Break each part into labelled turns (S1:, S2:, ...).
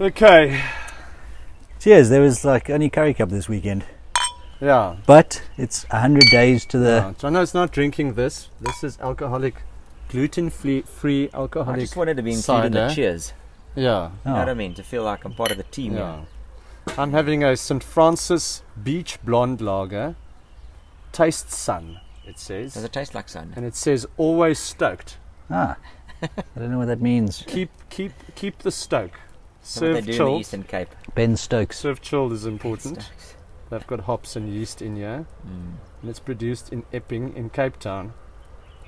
S1: Okay.
S2: Cheers. There was like only Curry Cup this weekend.
S1: Yeah.
S2: But it's 100 days to the...
S1: Jono's not drinking this. This is alcoholic, gluten-free alcoholic
S3: I just wanted to be included in the cheers.
S1: Yeah.
S3: You know what I mean? To feel like I'm part of the team.
S1: Yeah. I'm having a St. Francis Beach Blonde Lager. Taste sun, it says.
S3: Does it taste like sun?
S1: And it says always stoked.
S2: I don't know what that means.
S1: Keep the stoke.
S3: Serve what they do
S1: chilled.
S3: in the Eastern Cape.
S2: Ben Stokes.
S1: Serve chilled is important. They've got hops and yeast in here. And it's produced in Epping in Cape Town.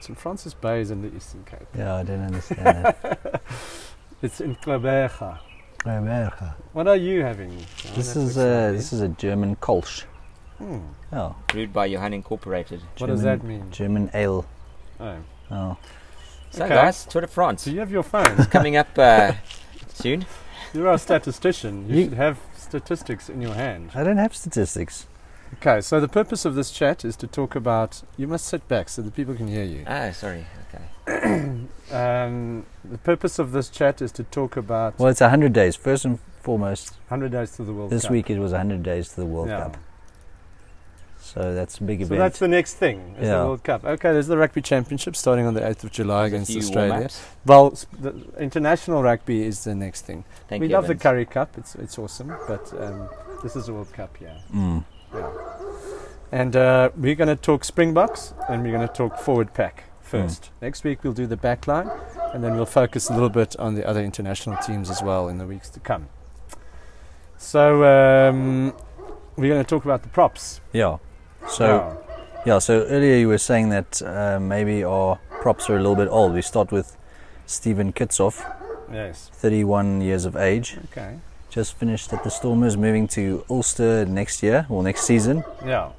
S1: St. Francis Bay is in the Eastern Cape.
S2: Yeah, I don't understand that.
S1: It's in Klaberga.
S2: Klaberga.
S1: What are you having?
S2: This is a German Kolsch. Oh.
S3: Brewed by Johann Incorporated.
S1: What does that mean?
S2: German ale.
S1: Oh.
S3: So guys, Tour de France.
S1: Do you have your phone?
S3: It's coming up soon.
S1: You're a statistician. You should have statistics in your hand.
S2: I don't have statistics.
S1: Okay, so the purpose of this chat is to talk about... You must sit back so that people can hear you.
S3: Ah, sorry. Okay.
S1: The purpose of this chat is to talk about...
S2: Well, it's 100 days. First and foremost,
S1: 100 days to the World Cup.
S2: This week it was 100 days to the World Cup. So that's a big event.
S1: So that's the next thing, is the World Cup. Okay, there's the Rugby Championship starting on the 8th of July against Australia. Well, the international rugby is the next thing. We love the Curry Cup, it's awesome, but this is the World Cup, yeah. And we're going to talk Springboks and we're going to talk forward pack first. Next week we'll do the back line and then we'll focus a little bit on the other international teams as well in the weeks to come. So we're going to talk about the props.
S2: So earlier you were saying that maybe our props are a little bit old. We start with Steven Kitsoff, 31 years of age.
S1: Okay.
S2: Just finished at the Stormers, moving to Ulster next year or next season.
S1: Yeah,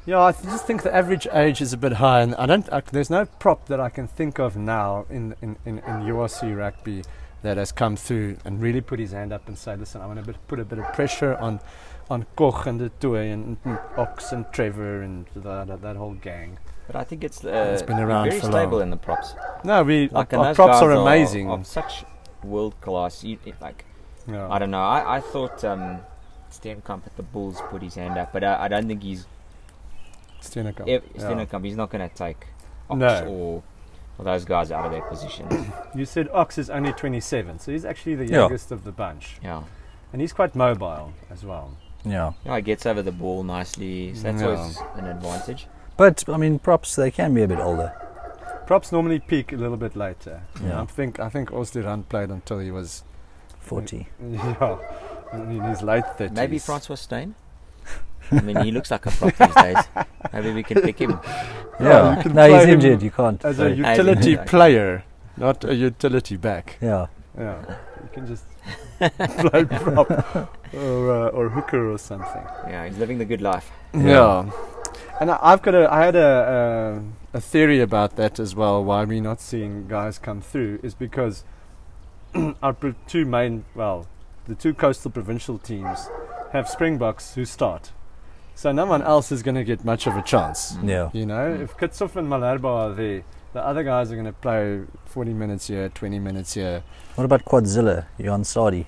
S1: I just think the average age is a bit high, and there's no prop that I can think of now in URC rugby that has come through and really put his hand up and say, listen, I want to put a bit of pressure on Koch and the Toy and Ox and Trevor and that whole gang.
S3: But I think it's
S1: been around
S3: very
S1: for
S3: stable
S1: long.
S3: In the props.
S1: No, our props are amazing.
S3: Of such world class. I don't know. I thought Steenkamp at the Bulls put his hand up, but I don't think he's Steenkamp. He's not going to take Ox or those guys out of their position.
S1: You said Ox is only 27, so he's actually the youngest of the bunch.
S3: Yeah,
S1: and he's quite mobile as well.
S3: Yeah, he gets over the ball nicely, so that's always an advantage.
S2: But I mean, props, they can be a bit older.
S1: Props normally peak a little bit later.
S2: Yeah.
S1: I think Oosterand played until he was
S2: 40.
S1: Yeah, in his late 30s.
S3: Maybe Francois Steyn. I mean, he looks like a prop these days. Maybe we can pick him.
S2: Yeah, no, he's injured. You can't.
S1: As a utility player, not a utility back.
S2: Yeah.
S1: You can just play prop or hooker or something.
S3: Yeah, he's living the good life.
S1: Yeah. And I had a theory about that as well. Why we're not seeing guys come through is because our the two coastal provincial teams have Springboks who start. So no one else is going to get much of a chance. You know, if Kitsoff and Malherbe are there, the other guys are going to play 40 minutes here, 20 minutes here.
S2: What about Quadzilla, Johan Sadi?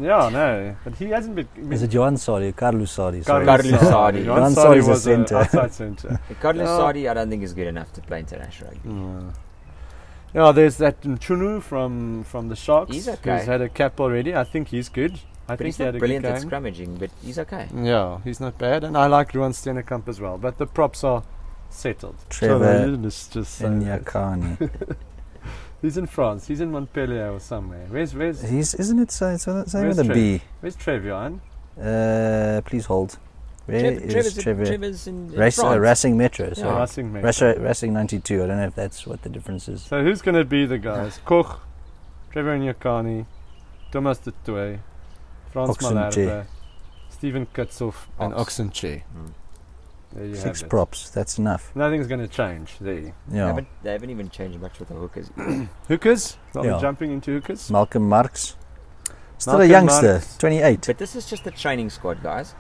S1: Yeah, no, but he hasn't been...
S2: Is it Johan Sadi or Carlos Sadi?
S3: Carlos Sadi.
S2: Johan Sadi was a centre.
S1: Outside centre.
S3: Carlos Sadi, I don't think is good enough to play international rugby.
S1: Yeah, there's that Nchunu from the Sharks.
S3: He's okay.
S1: Who's had a cap already. I think he's good.
S3: But he's not brilliant at scrummaging, but he's okay.
S1: Yeah, he's not bad. And I like Ruan Steenkamp as well. But the props are settled.
S2: Trevor Nyakani.
S1: He's in France. He's in Montpellier or somewhere. Where's
S2: isn't it so with a B?
S1: Where's Trevian?
S2: Please hold. Where is Trevor?
S3: Trevor's in France.
S2: Racing Metro.
S1: Yeah. Racing Metro.
S2: Racing 92. I don't know if that's what the difference is.
S1: So who's going to be the guys? Koch, Trevor Nyakani, Thomas de Toey, Frans Malherbe, Steven Kitsoff and Oxenche.
S2: Six props, that's enough.
S1: Nothing's going to change there.
S2: Yeah.
S3: They haven't even changed much with the hookers.
S1: Hookers? Jumping into hookers?
S2: Malcolm Marx. Still a youngster, 28.
S3: But this is just the training squad, guys.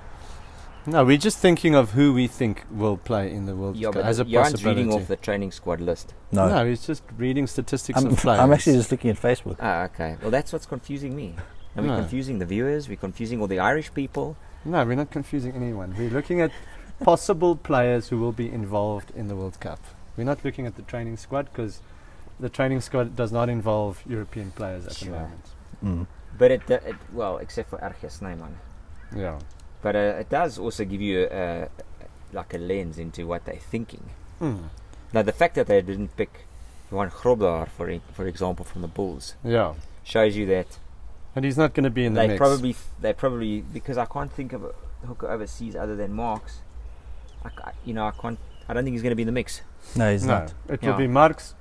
S1: No, we're just thinking of who we think will play in the World Cup as a
S3: Jan's reading off the training squad list.
S1: No, he's just reading statistics of players.
S2: I'm actually just looking at Facebook.
S3: Ah, okay. Well, that's what's confusing me. And we're confusing the viewers. We're confusing all the Irish people.
S1: No, we're not confusing anyone. We're looking at possible players who will be involved in the World Cup. We're not looking at the training squad because the training squad does not involve European players at the moment.
S2: Mm.
S3: But well, except for RWC Snyman.
S1: Yeah.
S3: But it does also give you like a lens into what they're thinking.
S1: Mm.
S3: Now, the fact that they didn't pick Johan Grobler, for example, from the Bulls,
S1: shows
S3: you that.
S1: And he's not going to be in the mix.
S3: They probably because I can't think of a hooker overseas other than Marks. I don't think he's going to be in the mix.
S2: No, he's not.
S1: It will be Marks,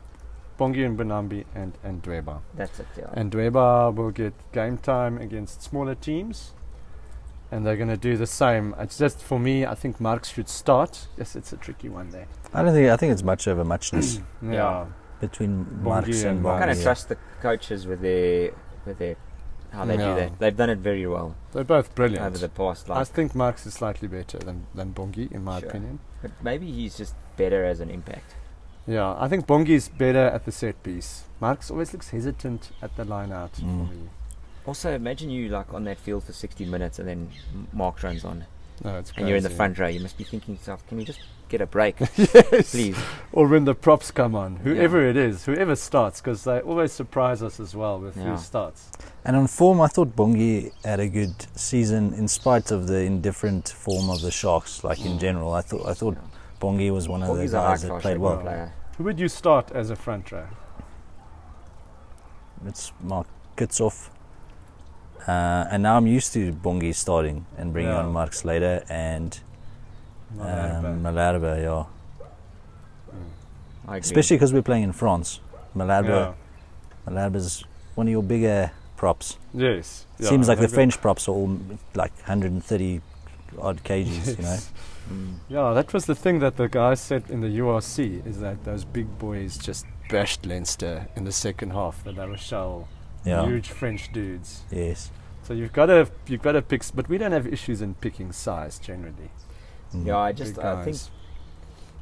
S1: Bongi and Bonambi and Dweba.
S3: That's it, yeah.
S1: And Dweba will get game time against smaller teams. And they're going to do the same. It's just, for me, I think Marks should start. Yes, it's a tricky one there.
S2: I think it's much of a muchness. Between Marks and Bongi.
S3: I kind of trust the coaches with their how they do that. They've done it very well.
S1: They're both brilliant.
S3: Over the past,
S1: I think Marks is slightly better than Bongi, in my opinion.
S3: But maybe he's just better as an impact.
S1: Yeah, I think Bongi's better at the set piece. Marks always looks hesitant at the line out for me.
S3: Also, imagine you like on that field for 60 minutes and then Mark runs on.
S1: No, it's crazy.
S3: And you're in the front row. You must be thinking to yourself, can we just get a break?
S1: Yes.
S3: Please.
S1: Or when the props come on. Whoever it is, whoever starts, because they always surprise us as well with who starts.
S2: And on form, I thought Bongi had a good season in spite of the indifferent form of the Sharks. Like in general, I thought Bongi was one of the guys that played well.
S3: Player.
S1: Who would you start as a front row?
S2: It's Mark Kitsoff. And now I'm used to Bongi starting and bringing on Marks later and Malherbe, especially because we're playing in France. Malherbe's one of your bigger props.
S1: Yes.
S2: Seems like the French props are all like 130 odd kgs, you know.
S1: Yeah, that was the thing that the guys said in the URC, is that those big boys just bashed Leinster in the second half. That they were huge French dudes.
S2: Yes.
S1: So you've got to pick, but we don't have issues in picking size generally.
S3: Yeah, I think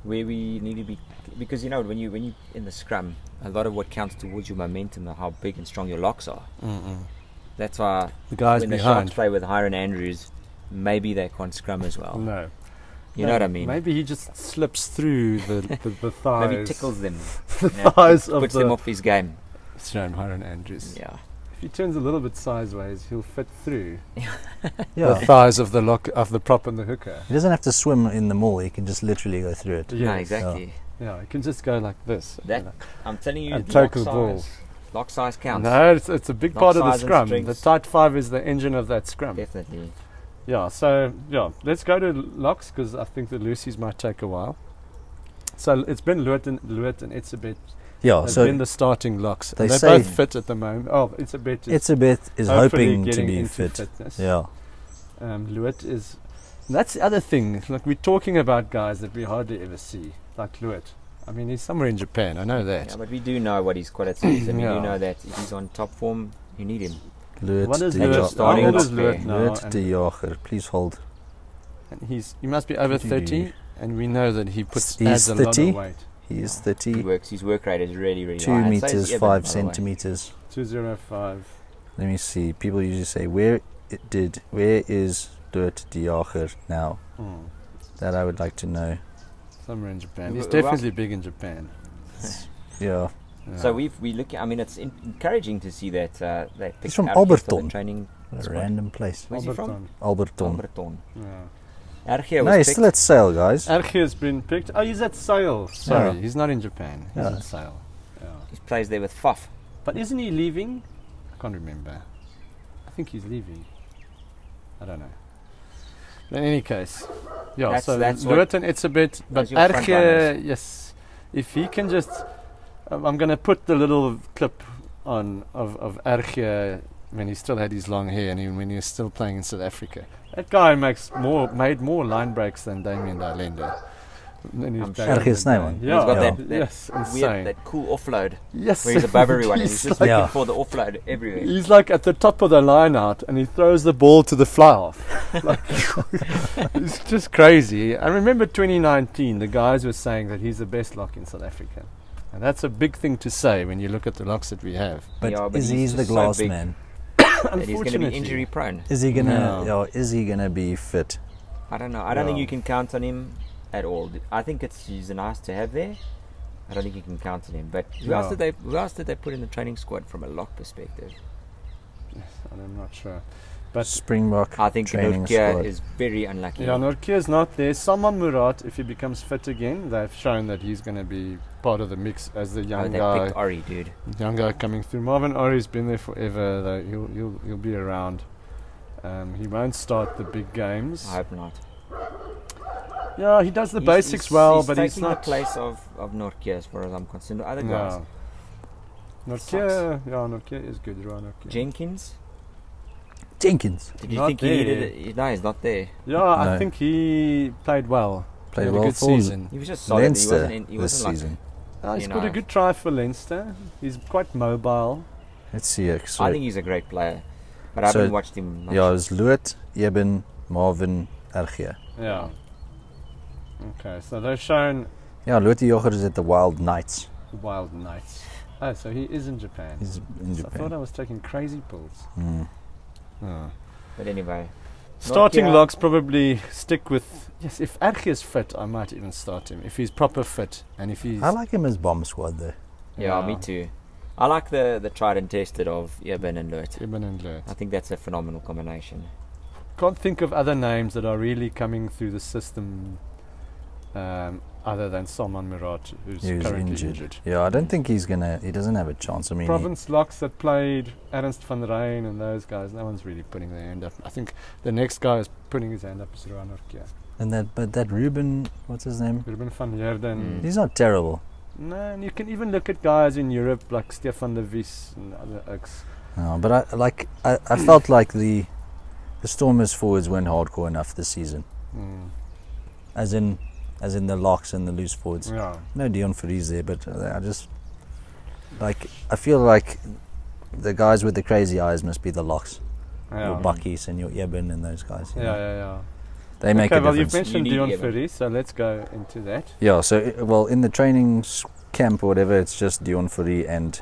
S3: where we need to be, because when you in the scrum, a lot of what counts towards your momentum are how big and strong your locks are. That's why
S1: the guys
S3: when
S1: behind
S3: the Sharks play with Hiron Andrews, maybe they can't scrum as well.
S1: No.
S3: You know what I mean?
S1: Maybe he just slips through the thighs.
S3: Maybe tickles them.
S1: The thighs
S3: puts them off his game.
S1: It's shame Hiron Andrews.
S3: Yeah.
S1: If he turns a little bit sideways, he'll fit through
S2: the
S1: thighs of the prop and the hooker.
S2: He doesn't have to swim in the maul; he can just literally go through it.
S1: Yes.
S3: No, exactly.
S1: Yeah, he can just go like this.
S3: I'm telling you, lock size counts.
S1: No, it's a big part of the scrum. The tight five is the engine of that scrum.
S3: Definitely.
S1: Yeah, so let's go to locks because I think the Lucy's might take a while. So it's been Luet and Itzebet.
S2: Yeah, so
S1: in the starting locks.
S2: They're
S1: both fit at the moment. Oh,
S2: Itzebet is hoping to be fit.
S1: Fitness.
S2: Yeah.
S1: Luet is. That's the other thing. Like we're talking about guys that we hardly ever see, like Luet. I mean, he's somewhere in Japan. I know that.
S3: Yeah, but we do know what his quality is, and we do know that if he's on top form, you need him.
S1: What is Luet? How old is Luet now?
S2: Luet de Jager, please hold.
S1: And he must be over 30, and we know that he adds a lot of weight.
S2: He is 30.
S3: His work rate is really, really
S2: 2
S3: high.
S2: meters, 5 centimeters.
S1: 205.
S2: Let me see. People usually say, where is Luet de Jager now? That I would like to know.
S1: Somewhere in Japan. He's definitely big in Japan.
S2: Yeah.
S3: So we look. I mean, it's encouraging to see that they picked
S2: He's from
S3: Alberton training.
S2: A random place.
S3: Where's he from?
S2: Alberton.
S1: Yeah.
S3: No,
S2: he's still at Sale, guys.
S1: RG has been picked. Oh, he's at Sale. Sorry, he's not in Japan. He's at Sale. Yeah.
S3: He plays there with Faf.
S1: But isn't he leaving? I can't remember. I think he's leaving. I don't know. But in any case, that's Luet and Itzebet, but RG, yes. If he can just, I'm going to put the little clip on of RG when he still had his long hair and when he was still playing in South Africa. That guy made more line breaks than Damien Dilender.
S2: Ergens Snyman.
S1: Yeah,
S3: he's got that
S1: yes,
S3: weird, that cool offload.
S1: Yes,
S3: where he's above everyone. And
S1: he's
S3: he's just
S1: like,
S3: looking for the offload everywhere.
S1: He's like at the top of the line out, and he throws the ball to the fly off. Like, it's just crazy. I remember 2019, the guys were saying that he's the best lock in South Africa. And that's a big thing to say when you look at the locks that we have.
S2: But is he the glass man?
S3: And he's going to be injury prone.
S2: Is he gonna be fit?
S3: I don't know. I don't think you can count on him at all. I think he's nice to have there. I don't think you can count on him. But who else did they put in the training squad from a lock perspective?
S1: Yes, I'm not sure. But
S2: Springbok,
S3: I think Nortje is very unlucky.
S1: Yeah, Nortje is not there. Salman Murat, if he becomes fit again, they've shown that he's going to be part of the mix as the young guy.
S3: Picked Ori, dude.
S1: Young guy coming through. Marvin Ori's been there forever. Though he'll be around. He won't start the big games.
S3: I hope not.
S1: Yeah, he does the basics well, but he's not.
S3: He's taking the place of Nortje as far as I'm concerned. Other guys.
S1: Nortje is good.
S3: Jenkins.
S2: Did
S3: you think he needed it? No, he's not there.
S1: Yeah, no. I think he played well.
S2: Played well
S1: a good season.
S3: He was just solid.
S2: Leinster
S3: he wasn't
S2: season.
S1: He's got a good try for Leinster. He's quite mobile.
S2: Let's see.
S3: I think he's a great player, but I haven't watched him much.
S2: Yeah, it was Luet, Eben, Marvin, Ergia.
S1: Yeah. Okay, so they've shown...
S2: Yeah, Luet Jocher is at the Wild Knights.
S1: Wild Knights. Oh, so he is in Japan.
S2: He's in Japan.
S1: I thought I was taking crazy pills.
S3: Oh. But anyway,
S1: starting locks probably stick with. Yes, if Ergie is fit, I might even start him if he's proper fit and if he's.
S2: I like him as bomb squad there.
S3: Yeah, me too. I like the tried and tested of Eben and Luet. I think that's a phenomenal combination.
S1: Can't think of other names that are really coming through the system other than Salman Murat, who's currently injured.
S2: Yeah, I don't think he doesn't have a chance. I mean,
S1: Province locks that played Ernst van Rijn and those guys, no one's really putting their hand up. I think the next guy is putting his hand up is Rowan Nortje.
S2: And that Ruben, what's his name?
S1: Ruben van Heerden.
S2: He's not terrible.
S1: No, and you can even look at guys in Europe like Stefan de Vries and other oaks.
S2: No, but I felt like the Stormers forwards weren't hardcore enough this season. As in the locks and the loose forwards.
S1: Yeah.
S2: No Dion Fourie there, but I feel like the guys with the crazy eyes must be the locks.
S1: Yeah.
S2: Your Bakkies and your Eben and those guys.
S1: Yeah.
S2: They make a difference.
S1: Well, you've mentioned Dion Fourie, so let's go into that.
S2: Yeah, so, in the training camp or whatever, it's just Dion Fourie and...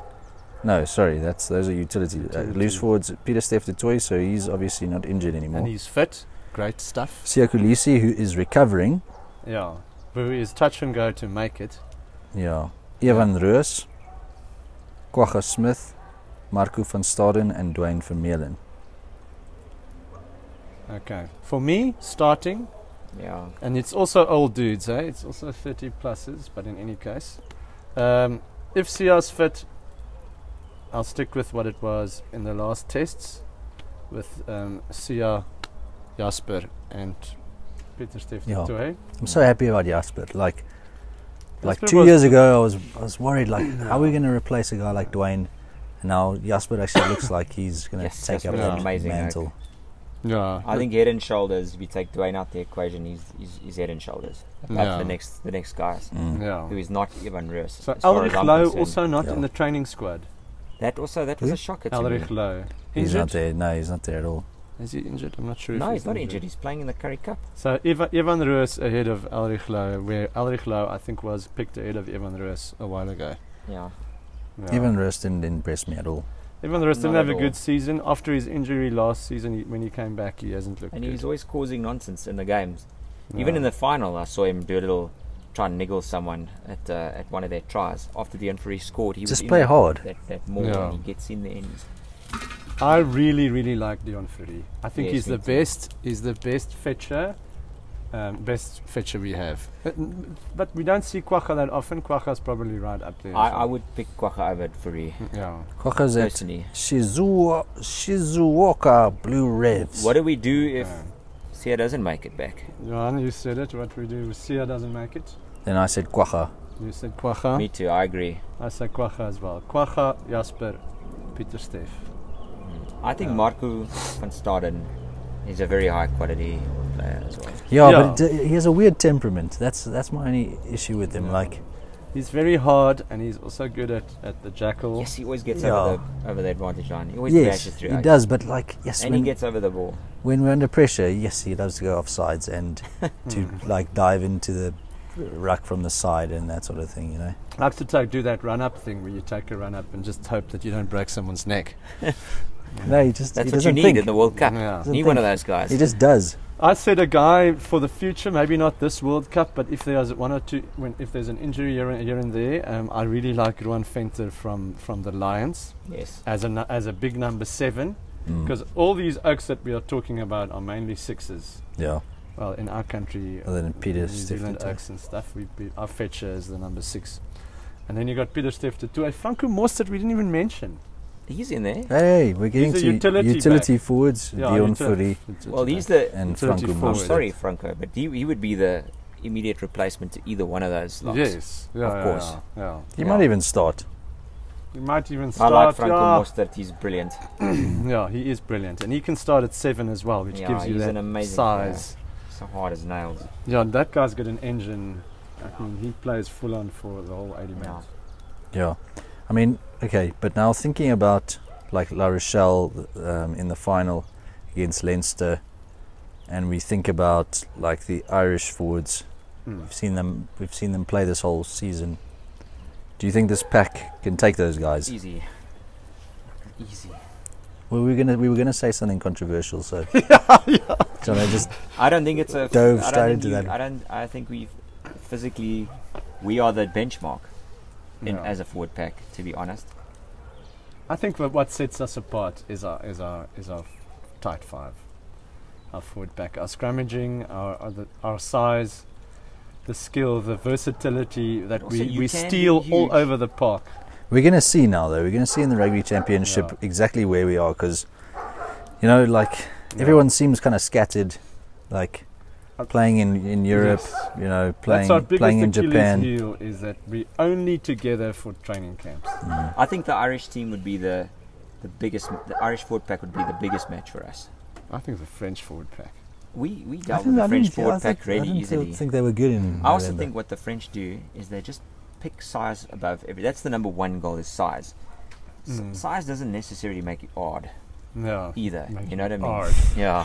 S2: No, sorry, those are utility. Loose forwards, Peter Steph du Toit, so he's obviously not injured anymore.
S1: And he's fit. Great stuff.
S2: Siya Kolisi, who is recovering.
S1: Yeah, who is touch and go to make it.
S2: Yeah. Evan Roos, Kwagga Smith, Marco van Staden and Dwayne Vermeulen.
S1: Okay. For me, starting.
S3: Yeah.
S1: And it's also old dudes, eh? It's also 30 pluses, but in any case. If Sia's fit, I'll stick with what it was in the last tests with Sia, Jasper and Peter Steph du Toit.
S2: I'm so happy about Jasper. Like 2 years ago, I was worried, how are we going to replace a guy like Dwayne? And now Jasper actually looks like he's going to take up that mantle.
S1: Yeah,
S3: I think head and shoulders. If you take Dwayne out the equation, he's head and shoulders above the next guys. Who is not Evan Roos.
S1: So Ulrich Lowe also not in the training squad.
S3: That was a shocker to
S1: Ulrich
S3: me.
S1: Lowe.
S2: He's not there. No, he's not there at all.
S1: Is he injured? I'm not sure.
S3: No, he's not injured. He's playing in the Currie Cup.
S1: So Evan Roos ahead of Ulrich Lowe, where Ulrich Lowe I think was picked ahead of Evan Roos a while ago.
S3: Yeah.
S2: Evan Roos didn't impress me at all.
S1: Evan Roos didn't have a good season. After his injury last season, when he came back, he hasn't looked good.
S3: And he's always causing nonsense in the games. Even in the final, I saw him do a little try and niggle someone at one of their tries. After the Fourie scored, he
S2: just
S3: was
S2: play hard.
S3: That more and he gets in there. And
S1: I really, really like Dion Fourie. I think he's the best. He's the best fetcher. Best fetcher we have, but we don't see Kwagga that often. Kwagga's probably right up there.
S3: I would pick Kwagga over Fourie.
S1: Yeah,
S2: Kwagga's at Shizuoka Blue Revs.
S3: What do we do if Sia doesn't make it back?
S1: Johan, you said it. What we do if Sia doesn't make it?
S2: Then I said Kwagga.
S1: You said Kwagga.
S3: Me too. I agree.
S1: I said Kwagga as well. Kwagga, Jasper, Peter Steph.
S3: I think Marco van Staden is a very high quality player as well.
S2: Yeah, but he has a weird temperament. That's my only issue with him.
S1: Yeah.
S2: Like,
S1: he's very hard, and he's also good at the jackal.
S3: Yes, he always gets over the advantage line. He always bashes through.
S2: He does, but like,
S3: and he gets over the ball.
S2: When we're under pressure, yes, he loves to go off sides and to like dive into the ruck from the side and that sort of thing, you know.
S1: Likes to do that run-up thing where you take a run-up and just hope that you don't break someone's neck.
S2: No, he just
S3: that's
S2: he
S3: what you need
S2: think.
S3: in the World Cup.
S1: Yeah.
S3: Need one of those guys.
S2: He just does.
S1: I said a guy for the future, maybe not this World Cup, but if there's one or two, if there's an injury here and there, I really like Ruan Venter from the Lions.
S3: Yes.
S1: As a big number 7, because all these oaks that we are talking about are mainly 6s.
S2: Yeah.
S1: Well, in our country,
S2: Other than Peter
S1: New Zealand oaks and stuff, our fetcher is the number 6, and then you got Peter Stefte too. Franco Mostert we didn't even mention.
S3: He's in there.
S2: Hey, we're getting
S1: He's
S2: to utility forwards. Dion Footy.
S3: Well, he's the
S2: and Franco
S3: I'm sorry, Franco, but he would be the immediate replacement to either one of those lots.
S1: Yes,
S3: of course.
S1: Yeah.
S2: He might even start.
S1: He might even start.
S3: I like Franco Mostert. He's brilliant.
S1: Yeah, he is brilliant, and he can start at 7 as well, which gives you that
S3: an amazing
S1: size.
S3: So hard as nails.
S1: Yeah, that guy's got an engine. I mean, he plays full on for the whole 80 minutes.
S2: Yeah, I mean, okay, but now thinking about like La Rochelle in the final against Leinster, and we think about like the Irish forwards. We've seen them play this whole season. Do you think this pack can take those guys?
S3: Easy.
S2: Well, we were gonna say something controversial, so so
S3: I don't think it's a
S2: dove straight into that.
S3: I think we are the benchmark as a forward pack, to be honest.
S1: I think that what sets us apart is our tight 5, our forward pack, our scrummaging, our size, the skill, the versatility that
S3: Also,
S1: we steal all over the park.
S2: We're going to see now, though. We're going to see in the Rugby Championship exactly where we are, because, you know, like, everyone seems kind of scattered, like, playing in Europe, you know, playing in Japan.
S1: Heel is that we're only together for training camps.
S3: I think the Irish team would be the biggest. The Irish forward pack would be the biggest match for us.
S1: I think the French forward pack.
S3: We dealt with the French forward pack really easily.
S2: I think they were good in
S3: I also think what the French do is they just pick size above every. That's the number 1 goal is size. Size doesn't necessarily make it odd.
S1: No.
S3: Either. You know what I mean?
S1: Hard.
S3: Yeah.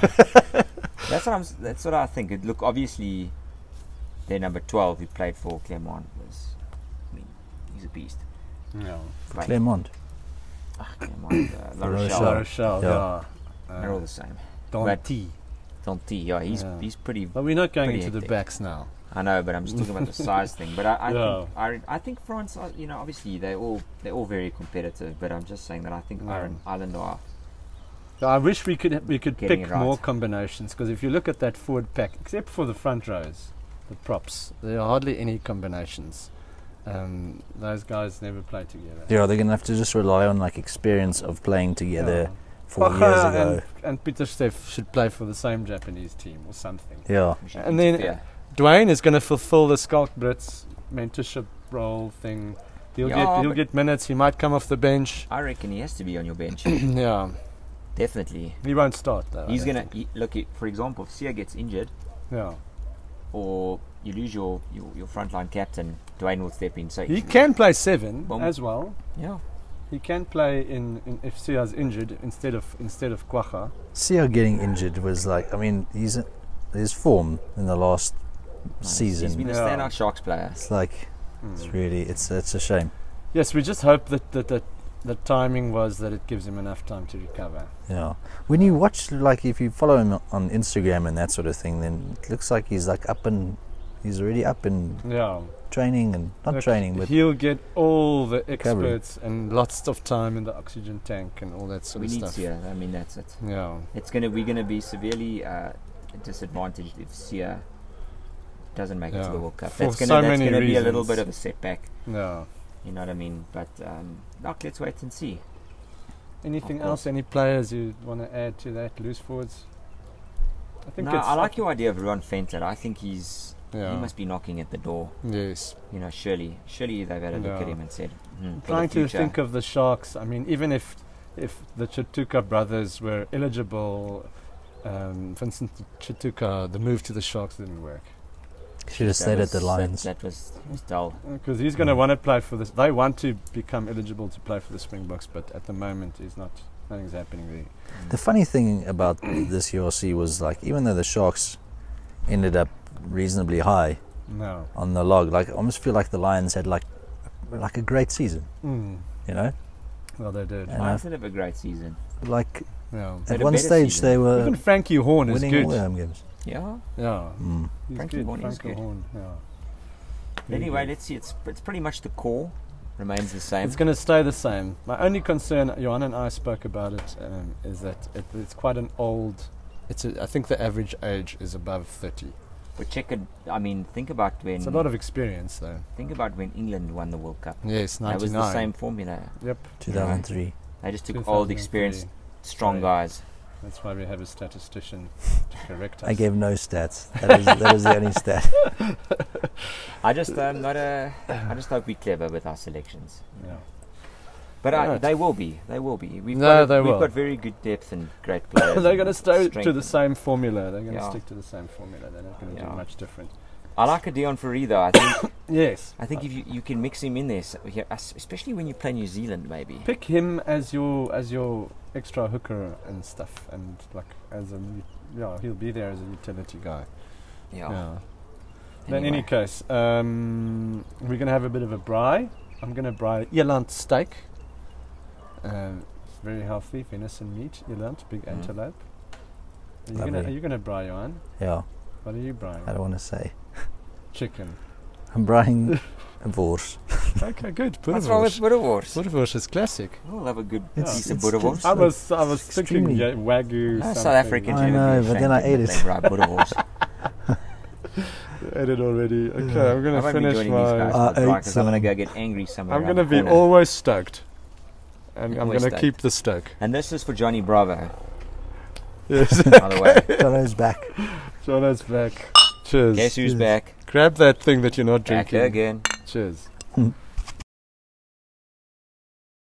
S3: That's what I think. Look, obviously, their number 12 who played for Clermont he's a beast.
S1: Yeah.
S2: Clermont.
S3: Clermont. La
S1: Rochelle. Yeah.
S3: They're all the same.
S1: Danty.
S3: Yeah, he's pretty.
S1: But we're not going into
S3: hectic.
S1: the backs now.
S3: I know, but I'm just talking about the size thing. But I think France, you know, obviously they're all very competitive. But I'm just saying that I think Ireland are.
S1: So I wish we could pick
S3: right.
S1: more combinations, because if you look at that forward pack, except for the front rows, the props, there are hardly any combinations. Those guys never play together.
S2: Yeah, they're going to have to just rely on like experience of playing together 4 years ago.
S1: And Peter Steff should play for the same Japanese team or something.
S2: Yeah.
S1: And then Dwayne is going to fulfill the Skalk Brits mentorship role thing. He'll get minutes. He might come off the bench.
S3: I reckon he has to be on your bench.
S1: Yeah.
S3: Definitely.
S1: He won't start though.
S3: He's going to look. For example, if Sia gets injured, or you lose your frontline captain, Dwayne will step in. So
S1: he can play 7 as well.
S3: Yeah.
S1: He can play in if Sia's injured instead of Kwacha.
S2: Sia getting injured was like, I mean, his form in the last season.
S3: He's been a standout Sharks player.
S2: It's like it's a shame.
S1: Yes, we just hope that the timing was that it gives him enough time to recover.
S2: Yeah. When you watch, like, if you follow him on Instagram and that sort of thing, then it looks like he's like he's already up and training and training, but
S1: he'll get all the experts and lots of time in the oxygen tank and all that sort of stuff.
S3: We need Sia. I mean, that's it.
S1: Yeah.
S3: We're gonna be severely disadvantaged if Sia doesn't make it to the World Cup. That's gonna be a little bit of a setback.
S1: Yeah.
S3: You know what I mean? But let's wait and see.
S1: Anything else? Any players you want to add to that? Loose forwards?
S3: I like your idea of Ruan Venter. I think he must be knocking at the door.
S1: Yes.
S3: You know, surely they've had a look at him and said,
S1: trying to think of the Sharks. I mean, even if the Chatuka brothers were eligible, Vincent Chituka, the move to the Sharks didn't work.
S2: Should have stayed at the Lions.
S3: That was dull.
S1: Because he's going to want to play for this. They want to become eligible to play for the Springboks, but at the moment, nothing's happening there.
S2: The funny thing about this URC was, like, even though the Sharks ended up reasonably high on the log, like, I almost feel like the Lions had like a great season. You know?
S1: Well, they did.
S3: Lions did have a great season.
S2: Like,
S1: yeah.
S2: at one stage they were
S1: even Frankie Horn is
S2: winning
S1: good.
S2: all their home games.
S3: Yeah.
S1: Yeah. He's
S3: Frankie
S1: good.
S3: Horn is
S1: Frankie
S3: good.
S1: Horn, yeah.
S3: Anyway, let's see. It's pretty much the core remains the same.
S1: It's going to stay the same. My only concern, Johan and I spoke about it, is that it's quite an old. I think the average age is above 30.
S3: But think about when.
S1: It's a lot of experience, though.
S3: Think about when England won the World Cup.
S1: Yes, 99.
S3: That was the same formula.
S1: Yep.
S2: 2003.
S3: They just took old, experienced, strong guys.
S1: That's why we have a statistician to correct us.
S2: I gave no stats. That is the only stat.
S3: I just hope we're clever with our selections.
S1: Yeah.
S3: But they will be. They will be. We've
S1: will.
S3: got very good depth and great players.
S1: They're going to stay to the same formula. They're going to stick to the same formula. They're not going to do much different.
S3: I like a Dion Fourie though. I think.
S1: Yes.
S3: I think if you can mix him in there, especially when you play New Zealand, maybe.
S1: Pick him as your extra hooker and stuff, and like he'll be there as a utility guy. Yeah. But in any case, we're going to have a bit of a braai. I'm going to braai eland steak. It's very healthy, venison meat, eland, big antelope. Are you going to braai, Johan?
S2: Yeah.
S1: What are you braaiing?
S2: I don't want to say.
S1: Chicken.
S2: I'm braaiing a wors.
S1: Okay, good.
S3: What's wrong with boerewors?
S1: Boerewors is classic.
S3: We'll have a good piece of boerewors.
S1: I was thinking Wagyu.
S3: South African.
S2: I know, but then I ate it.
S1: Ate it already. Okay, I'm going to finish
S3: my. Because I'm going to go get angry somewhere.
S1: I'm going to be always stoked. And I'm going to keep the stoke.
S3: And this is for Johnny Bravo.
S1: Yes.
S3: By the way.
S2: Jono's back.
S1: Jono's back. Cheers.
S3: Guess who's back?
S1: Grab that thing that you're not drinking.
S3: Back again.
S1: Cheers.